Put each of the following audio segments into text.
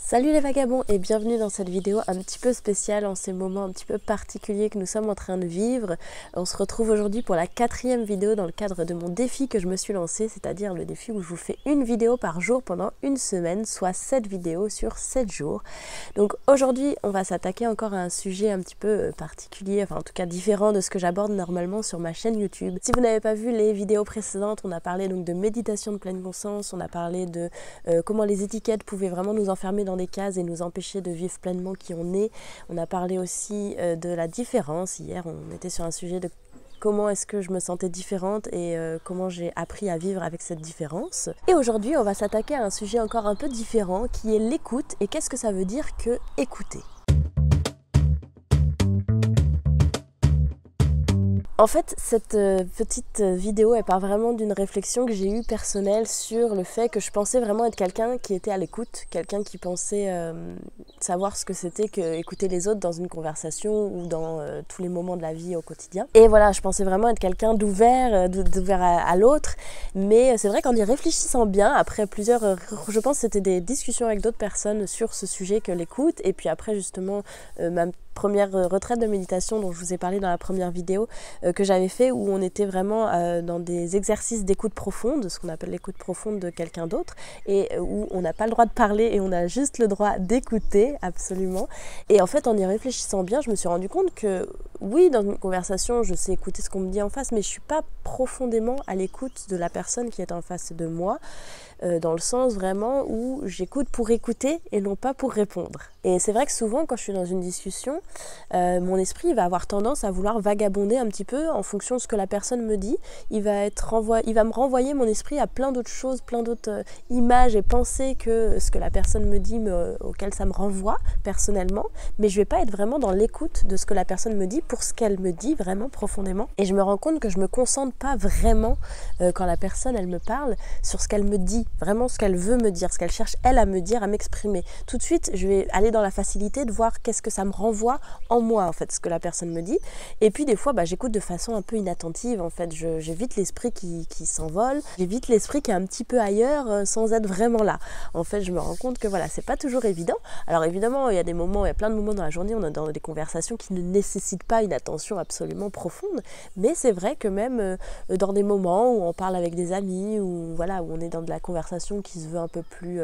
Salut les vagabonds et bienvenue dans cette vidéo un petit peu spéciale en ces moments un petit peu particuliers que nous sommes en train de vivre. On se retrouve aujourd'hui pour la 4e vidéo dans le cadre de mon défi que je me suis lancé, c'est-à-dire le défi où je vous fais une vidéo par jour pendant une semaine, soit 7 vidéos sur 7 jours. Donc aujourd'hui on va s'attaquer encore à un sujet un petit peu particulier, enfin en tout cas différent de ce que j'aborde normalement sur ma chaîne YouTube. Si vous n'avez pas vu les vidéos précédentes, on a parlé donc de méditation de pleine conscience, on a parlé de comment les étiquettes pouvaient vraiment nous enfermer dans des cases et nous empêcher de vivre pleinement qui on est. On a parlé aussi de la différence. Hier, on était sur un sujet de comment est-ce que je me sentais différente et comment j'ai appris à vivre avec cette différence. Et aujourd'hui, on va s'attaquer à un sujet encore un peu différent qui est l'écoute. Et qu'est-ce que ça veut dire que écouter ? En fait, cette petite vidéo, elle part vraiment d'une réflexion que j'ai eue personnelle sur le fait que je pensais vraiment être quelqu'un qui était à l'écoute, quelqu'un qui pensait savoir ce que c'était qu'écouter les autres dans une conversation ou dans tous les moments de la vie au quotidien. Et voilà, je pensais vraiment être quelqu'un d'ouvert à l'autre, mais c'est vrai qu'en y réfléchissant bien, après plusieurs, je pense que c'était des discussions avec d'autres personnes sur ce sujet que l'écoute, et puis après justement ma première retraite de méditation dont je vous ai parlé dans la première vidéo que j'avais fait, où on était vraiment dans des exercices d'écoute profonde, ce qu'on appelle l'écoute profonde de quelqu'un d'autre, et où on n'a pas le droit de parler et on a juste le droit d'écouter, absolument. Et en fait, en y réfléchissant bien, je me suis rendu compte que oui, dans une conversation, je sais écouter ce qu'on me dit en face, mais je suis pas profondément à l'écoute de la personne qui est en face de moi, dans le sens vraiment où j'écoute pour écouter et non pas pour répondre. Et c'est vrai que souvent, quand je suis dans une discussion, mon esprit va avoir tendance à vouloir vagabonder un petit peu en fonction de ce que la personne me dit. Il va me renvoyer mon esprit à plein d'autres choses, plein d'autres images et pensées que ce que la personne me dit, auquel ça me renvoie personnellement. Mais je vais pas être vraiment dans l'écoute de ce que la personne me dit pour ce qu'elle me dit vraiment profondément. Et je me rends compte que je me concentre pas vraiment quand la personne elle me parle sur ce qu'elle me dit, vraiment ce qu'elle veut me dire, ce qu'elle cherche elle à me dire, à m'exprimer. Tout de suite, je vais aller dans la facilité de voir qu'est-ce que ça me renvoie en moi en fait, ce que la personne me dit. Et puis des fois, j'écoute de façon un peu inattentive en fait. J'évite l'esprit qui s'envole, j'évite l'esprit qui est un petit peu ailleurs sans être vraiment là. En fait, je me rends compte que voilà, c'est pas toujours évident. Alors évidemment, il y a plein de moments dans la journée, on est dans des conversations qui ne nécessitent pas une attention absolument profonde, mais c'est vrai que même dans des moments où on parle avec des amis, ou voilà, où on est dans de la conversation qui se veut un peu plus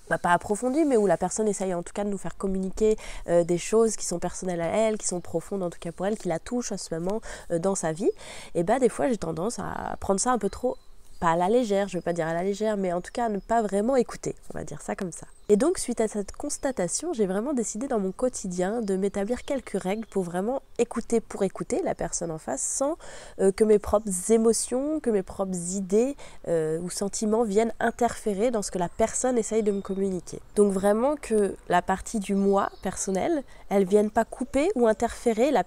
pas approfondie, mais où la personne essaye en tout cas de nous faire communiquer des choses qui sont personnelles à elle, qui sont profondes en tout cas pour elle, qui la touchent à ce moment dans sa vie, et des fois j'ai tendance à prendre ça un peu trop, pas à la légère, je ne vais pas dire à la légère, mais en tout cas à ne pas vraiment écouter, on va dire ça comme ça. Et donc suite à cette constatation, j'ai vraiment décidé dans mon quotidien de m'établir quelques règles pour vraiment écouter pour écouter la personne en face sans que mes propres émotions, que mes propres idées ou sentiments viennent interférer dans ce que la personne essaye de me communiquer. Donc vraiment que la partie du moi personnel, elle vienne pas couper ou interférer la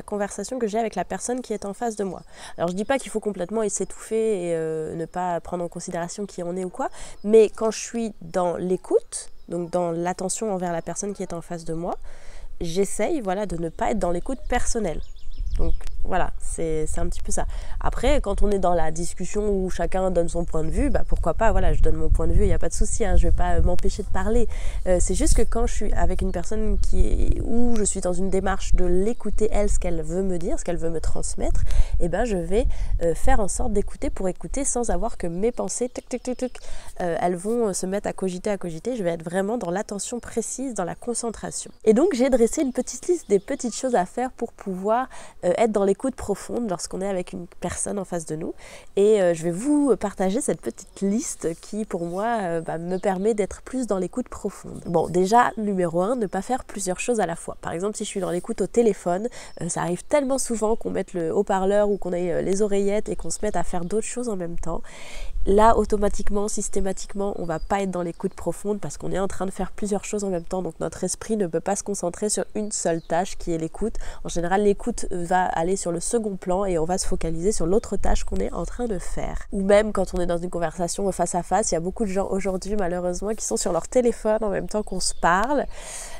conversation que j'ai avec la personne qui est en face de moi. Alors je dis pas qu'il faut complètement s'étouffer et ne pas prendre en considération qui on est ou quoi, mais quand je suis dans l'écoute, donc dans l'attention envers la personne qui est en face de moi, j'essaye de ne pas être dans l'écoute personnelle. Donc voilà, c'est un petit peu ça. Après, quand on est dans la discussion où chacun donne son point de vue, pourquoi pas, voilà, je donne mon point de vue, il n'y a pas de souci, je ne vais pas m'empêcher de parler. C'est juste que quand je suis avec une personne où je suis dans une démarche de l'écouter, elle, ce qu'elle veut me dire, ce qu'elle veut me transmettre, je vais faire en sorte d'écouter pour écouter sans avoir que mes pensées, elles vont se mettre à cogiter. Je vais être vraiment dans l'attention précise, dans la concentration. Et donc, j'ai dressé une petite liste des petites choses à faire pour pouvoir être dans l'écoute profonde lorsqu'on est avec une personne en face de nous, et je vais vous partager cette petite liste qui pour moi me permet d'être plus dans l'écoute profonde. Bon, déjà numéro 1, ne pas faire plusieurs choses à la fois. Par exemple, si je suis dans l'écoute au téléphone, ça arrive tellement souvent qu'on mette le haut-parleur ou qu'on ait les oreillettes et qu'on se mette à faire d'autres choses en même temps. Là, automatiquement, systématiquement, on va pas être dans l'écoute profonde parce qu'on est en train de faire plusieurs choses en même temps, donc notre esprit ne peut pas se concentrer sur une seule tâche qui est l'écoute. En général, l'écoute va aller sur le second plan et on va se focaliser sur l'autre tâche qu'on est en train de faire. Ou même quand on est dans une conversation face à face, il y a beaucoup de gens aujourd'hui malheureusement qui sont sur leur téléphone en même temps qu'on se parle.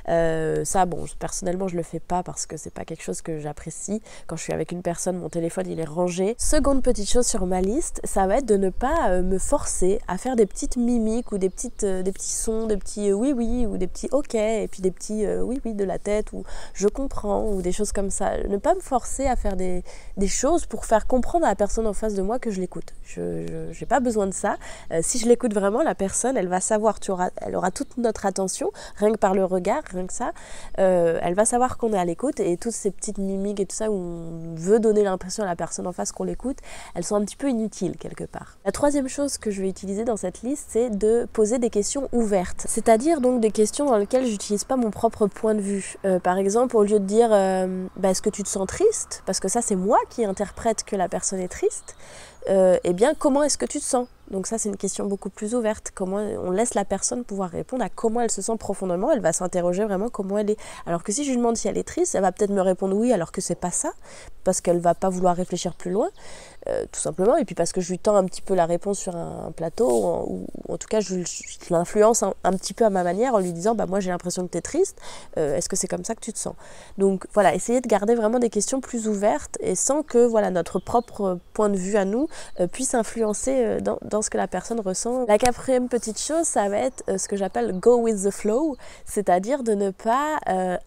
Ça, bon, personnellement, je le fais pas parce que c'est pas quelque chose que j'apprécie. Quand je suis avec une personne, mon téléphone, il est rangé. Seconde petite chose sur ma liste, ça va être de ne pas me forcer à faire des petites mimiques ou des petits sons, des petits oui oui ou des petits ok et puis des petits oui oui de la tête ou je comprends ou des choses comme ça. Ne pas me forcer à faire des choses pour faire comprendre à la personne en face de moi que je l'écoute. Je n'ai pas besoin de ça. Si je l'écoute vraiment, la personne, elle va savoir, elle aura toute notre attention, rien que par le regard, rien que ça. Elle va savoir qu'on est à l'écoute et toutes ces petites mimiques et tout ça où on veut donner l'impression à la personne en face qu'on l'écoute, elles sont un petit peu inutiles quelque part. La troisième chose que je vais utiliser dans cette liste, c'est de poser des questions ouvertes. C'est-à-dire donc des questions dans lesquelles j'utilise pas mon propre point de vue. Par exemple, au lieu de dire est-ce que tu te sens triste? Parce que ça c'est moi qui interprète que la personne est triste. Eh bien, comment est-ce que tu te sens? Donc ça, c'est une question beaucoup plus ouverte. Comment on laisse la personne pouvoir répondre à comment elle se sent profondément. Elle va s'interroger vraiment comment elle est. Alors que si je lui demande si elle est triste, elle va peut-être me répondre oui, alors que c'est pas ça, parce qu'elle va pas vouloir réfléchir plus loin, tout simplement. Et puis parce que je lui tends un petit peu la réponse sur un plateau, ou en tout cas, je l'influence un petit peu à ma manière en lui disant, moi j'ai l'impression que tu es triste. Est-ce que c'est comme ça que tu te sens? Donc voilà, essayez de garder vraiment des questions plus ouvertes et sans que voilà notre propre point de vue à nous puisse influencer dans ce que la personne ressent. La quatrième petite chose, ça va être ce que j'appelle go with the flow, c'est-à-dire de ne pas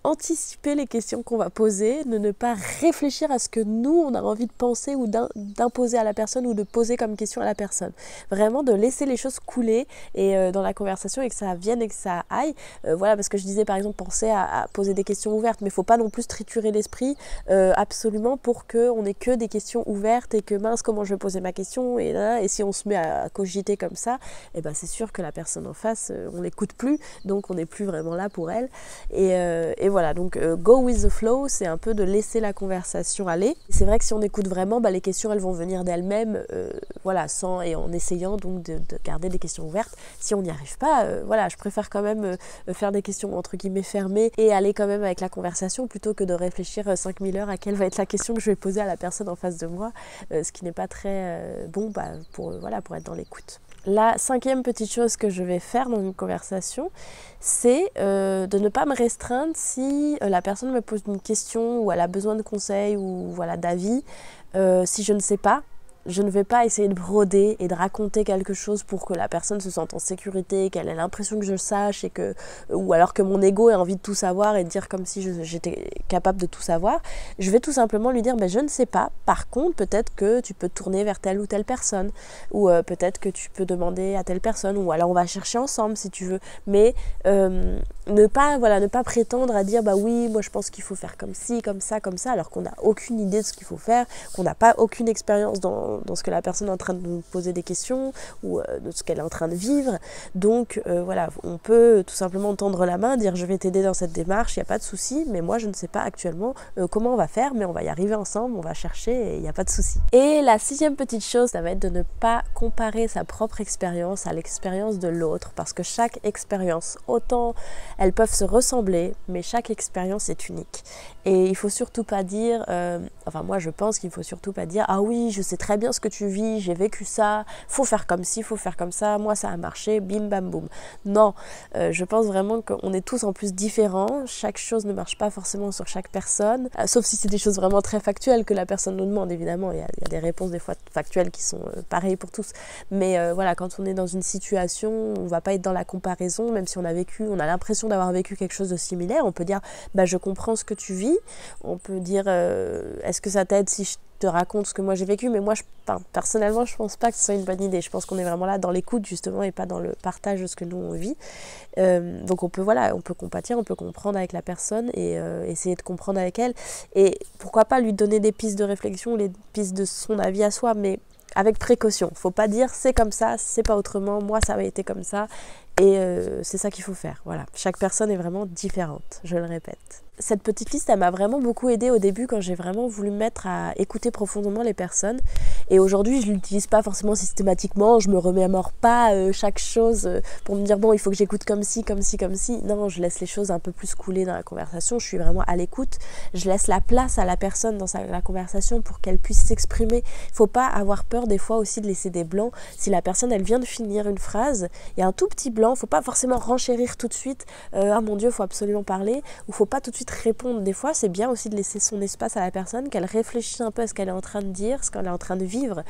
anticiper les questions qu'on va poser, de ne pas réfléchir à ce que nous, on a envie de penser ou d'imposer à la personne ou de poser comme question à la personne. Vraiment de laisser les choses couler et dans la conversation et que ça vienne et que ça aille. Voilà, parce que je disais par exemple, pensez à poser des questions ouvertes, mais il ne faut pas non plus triturer l'esprit absolument pour qu'on n'ait que des questions ouvertes et que mince, comment je vais poser ma question et si on se met à cogiter comme ça, c'est sûr que la personne en face, on l'écoute plus, donc on n'est plus vraiment là pour elle. Et voilà, donc go with the flow, c'est un peu de laisser la conversation aller. C'est vrai que si on écoute vraiment, les questions elles vont venir d'elles-mêmes, voilà, sans et en essayant donc de garder des questions ouvertes. Si on n'y arrive pas, voilà, je préfère quand même faire des questions entre guillemets fermées et aller quand même avec la conversation plutôt que de réfléchir 5000 heures à quelle va être la question que je vais poser à la personne en face de moi, ce qui n'est pas très bon pour être dans l'écoute. La cinquième petite chose que je vais faire dans une conversation, c'est de ne pas me restreindre si la personne me pose une question ou elle a besoin de conseils ou d'avis. Si je ne sais pas, je ne vais pas essayer de broder et de raconter quelque chose pour que la personne se sente en sécurité, qu'elle ait l'impression que je le sache ou alors que mon ego ait envie de tout savoir et de dire comme si j'étais capable de tout savoir. Je vais tout simplement lui dire je ne sais pas, par contre peut-être que tu peux te tourner vers telle ou telle personne ou peut-être que tu peux demander à telle personne ou alors on va chercher ensemble si tu veux, mais ne pas prétendre à dire oui moi je pense qu'il faut faire comme ci, comme ça alors qu'on n'a aucune idée de ce qu'il faut faire, qu'on n'a pas aucune expérience dans ce que la personne est en train de nous poser des questions ou de ce qu'elle est en train de vivre. Donc on peut tout simplement tendre la main, dire je vais t'aider dans cette démarche, il n'y a pas de souci, mais moi je ne sais pas actuellement comment on va faire, mais on va y arriver ensemble, on va chercher et il n'y a pas de souci. Et la sixième petite chose, ça va être de ne pas comparer sa propre expérience à l'expérience de l'autre, parce que chaque expérience, autant elles peuvent se ressembler, mais chaque expérience est unique. Et il faut surtout pas dire, moi je pense qu'il faut surtout pas dire ah oui je sais très bien ce que tu vis, j'ai vécu ça, faut faire comme ci, faut faire comme ça, moi ça a marché, bim bam boum. Non, je pense vraiment qu'on est tous en plus différents, chaque chose ne marche pas forcément sur chaque personne, sauf si c'est des choses vraiment très factuelles que la personne nous demande, évidemment, il y a des réponses des fois factuelles qui sont pareilles pour tous, mais quand on est dans une situation, on va pas être dans la comparaison, même si on a l'impression d'avoir vécu quelque chose de similaire, on peut dire je comprends ce que tu vis, on peut dire est-ce que ça t'aide si je te raconte ce que moi j'ai vécu, mais moi personnellement je pense pas que ce soit une bonne idée. Je pense qu'on est vraiment là dans l'écoute justement et pas dans le partage de ce que nous on vit. Donc on peut compatir, on peut comprendre avec la personne et essayer de comprendre avec elle et pourquoi pas lui donner des pistes de réflexion, les pistes de son avis à soi, mais avec précaution. Faut pas dire c'est comme ça, c'est pas autrement, moi ça a été comme ça et c'est ça qu'il faut faire. Voilà, chaque personne est vraiment différente, je le répète. Cette petite liste, elle m'a vraiment beaucoup aidée au début quand j'ai vraiment voulu me mettre à écouter profondément les personnes. Et aujourd'hui, je ne l'utilise pas forcément systématiquement, je me remémore pas chaque chose pour me dire il faut que j'écoute comme ci, comme ci, comme ci. Non, je laisse les choses un peu plus couler dans la conversation, je suis vraiment à l'écoute. Je laisse la place à la personne dans la conversation pour qu'elle puisse s'exprimer. Il ne faut pas avoir peur des fois aussi de laisser des blancs. Si la personne, elle vient de finir une phrase, il y a un tout petit blanc, il ne faut pas forcément renchérir tout de suite. Ah mon Dieu, il faut absolument parler. Ou il ne faut pas tout de suite suite répondre. Des fois, c'est bien aussi de laisser son espace à la personne, qu'elle réfléchisse un peu à ce qu'elle est en train de dire, ce qu'elle est en train de vivre.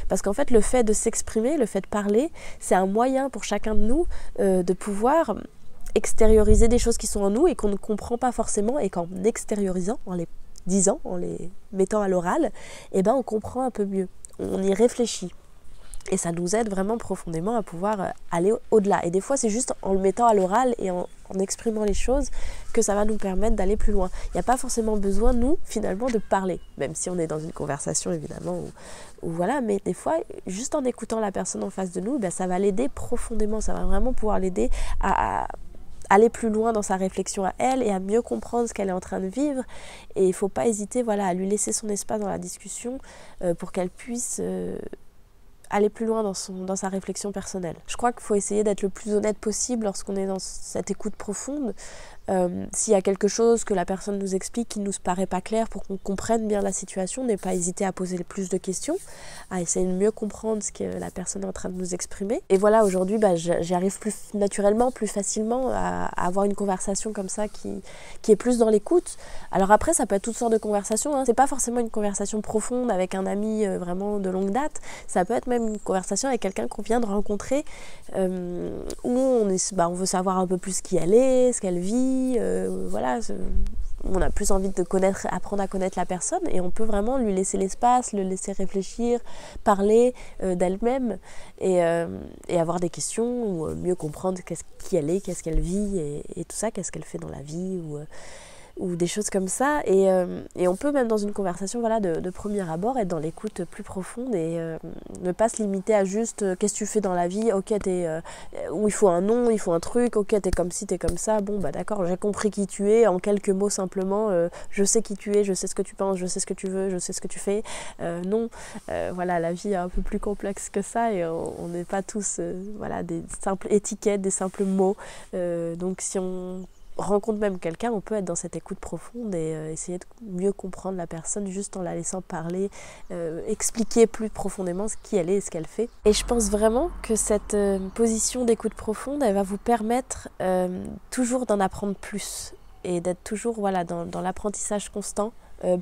Parce qu'en fait, le fait de s'exprimer, le fait de parler, c'est un moyen pour chacun de nous de pouvoir extérioriser des choses qui sont en nous et qu'on ne comprend pas forcément, et qu'en extériorisant, en les disant, en les mettant à l'oral, eh ben on comprend un peu mieux, on y réfléchit. Et ça nous aide vraiment profondément à pouvoir aller au-delà. Et des fois, c'est juste en le mettant à l'oral et en exprimant les choses que ça va nous permettre d'aller plus loin. Il n'y a pas forcément besoin, nous, finalement, de parler. Même si on est dans une conversation, évidemment, ou voilà. Mais des fois, juste en écoutant la personne en face de nous, ben, ça va l'aider profondément. Ça va vraiment pouvoir l'aider à aller plus loin dans sa réflexion à elle et à mieux comprendre ce qu'elle est en train de vivre. Et il ne faut pas hésiter, voilà, à lui laisser son espace dans la discussion pour qu'elle puisse aller plus loin dans sa réflexion personnelle. Je crois qu'il faut essayer d'être le plus honnête possible lorsqu'on est dans cette écoute profonde. S'il y a quelque chose que la personne nous explique qui ne nous paraît pas clair, pour qu'on comprenne bien la situation, ne pas hésiter à poser plus de questions, à essayer de mieux comprendre ce que la personne est en train de nous exprimer. Et voilà, aujourd'hui, j'y arrive plus naturellement, plus facilement à avoir une conversation comme ça qui est plus dans l'écoute. Alors après, ça peut être toutes sortes de conversations, hein. C'est pas forcément une conversation profonde avec un ami vraiment de longue date. Ça peut être même une conversation avec quelqu'un qu'on vient de rencontrer, où on veut savoir un peu plus qui elle est, ce qu'elle vit. Voilà, on a plus envie de apprendre à connaître la personne, et on peut vraiment lui laisser l'espace, le laisser réfléchir, parler d'elle-même et avoir des questions, ou mieux comprendre qui elle est, qu'est-ce qu'elle vit et tout ça, qu'est-ce qu'elle fait dans la vie, ou des choses comme ça. Et on peut même dans une conversation, voilà, de premier abord être dans l'écoute plus profonde et ne pas se limiter à juste qu'est-ce que tu fais dans la vie, ok, où il faut un nom, il faut un truc, ok, t'es comme ci, t'es comme ça, bon bah d'accord, j'ai compris qui tu es, en quelques mots simplement, je sais qui tu es, je sais ce que tu penses, je sais ce que tu veux, je sais ce que tu fais. Non, voilà, la vie est un peu plus complexe que ça, et on n'est pas tous voilà, des simples étiquettes, des simples mots. Donc si on rencontre même quelqu'un, on peut être dans cette écoute profonde et essayer de mieux comprendre la personne juste en la laissant parler, expliquer plus profondément qui elle est et ce qu'elle fait. Et je pense vraiment que cette position d'écoute profonde, elle va vous permettre toujours d'en apprendre plus et d'être toujours, voilà, dans l'apprentissage constant.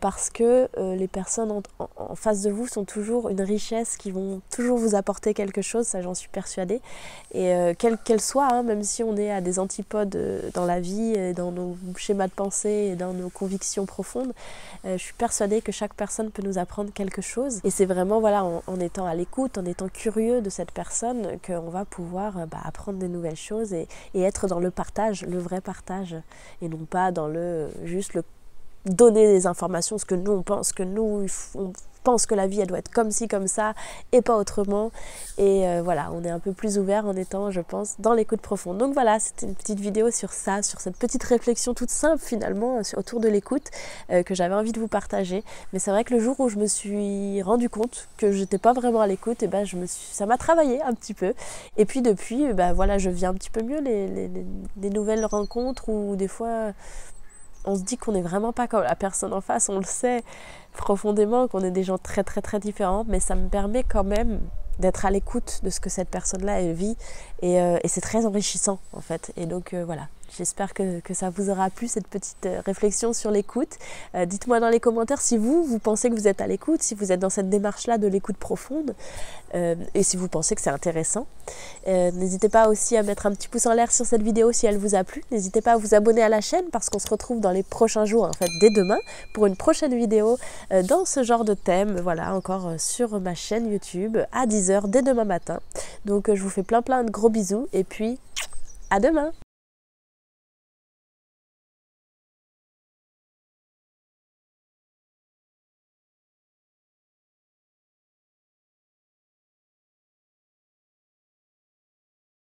Parce que les personnes en face de vous sont toujours une richesse, qui vont toujours vous apporter quelque chose, ça j'en suis persuadée. Et quelle qu'elle soit, hein, même si on est à des antipodes dans la vie, et dans nos schémas de pensée et dans nos convictions profondes, je suis persuadée que chaque personne peut nous apprendre quelque chose. Et c'est vraiment, voilà, en étant à l'écoute, en étant curieux de cette personne, qu'on va pouvoir apprendre des nouvelles choses et être dans le partage, le vrai partage, et non pas dans juste le donner des informations, ce que nous on pense, on pense que la vie elle doit être comme ci, comme ça et pas autrement. Et voilà, on est un peu plus ouvert en étant, je pense, dans l'écoute profonde. Donc voilà, c'était une petite vidéo sur ça, sur cette petite réflexion toute simple finalement autour de l'écoute, que j'avais envie de vous partager. Mais c'est vrai que le jour où je me suis rendu compte que j'étais pas vraiment à l'écoute, et ça m'a travaillé un petit peu. Et puis depuis, voilà, je vis un petit peu mieux les nouvelles rencontres, où des fois on se dit qu'on n'est vraiment pas comme la personne en face, on le sait profondément qu'on est des gens très très très différents, mais ça me permet quand même d'être à l'écoute de ce que cette personne-là elle vit, et c'est très enrichissant en fait. Et donc voilà, j'espère que ça vous aura plu, cette petite réflexion sur l'écoute. Dites-moi dans les commentaires si vous pensez que vous êtes à l'écoute, si vous êtes dans cette démarche-là de l'écoute profonde, et si vous pensez que c'est intéressant. N'hésitez pas aussi à mettre un petit pouce en l'air sur cette vidéo si elle vous a plu. N'hésitez pas à vous abonner à la chaîne, parce qu'on se retrouve dans les prochains jours, en fait dès demain, pour une prochaine vidéo dans ce genre de thème, voilà, encore sur ma chaîne YouTube à 10h dès demain matin. Donc je vous fais plein de gros bisous, et puis à demain!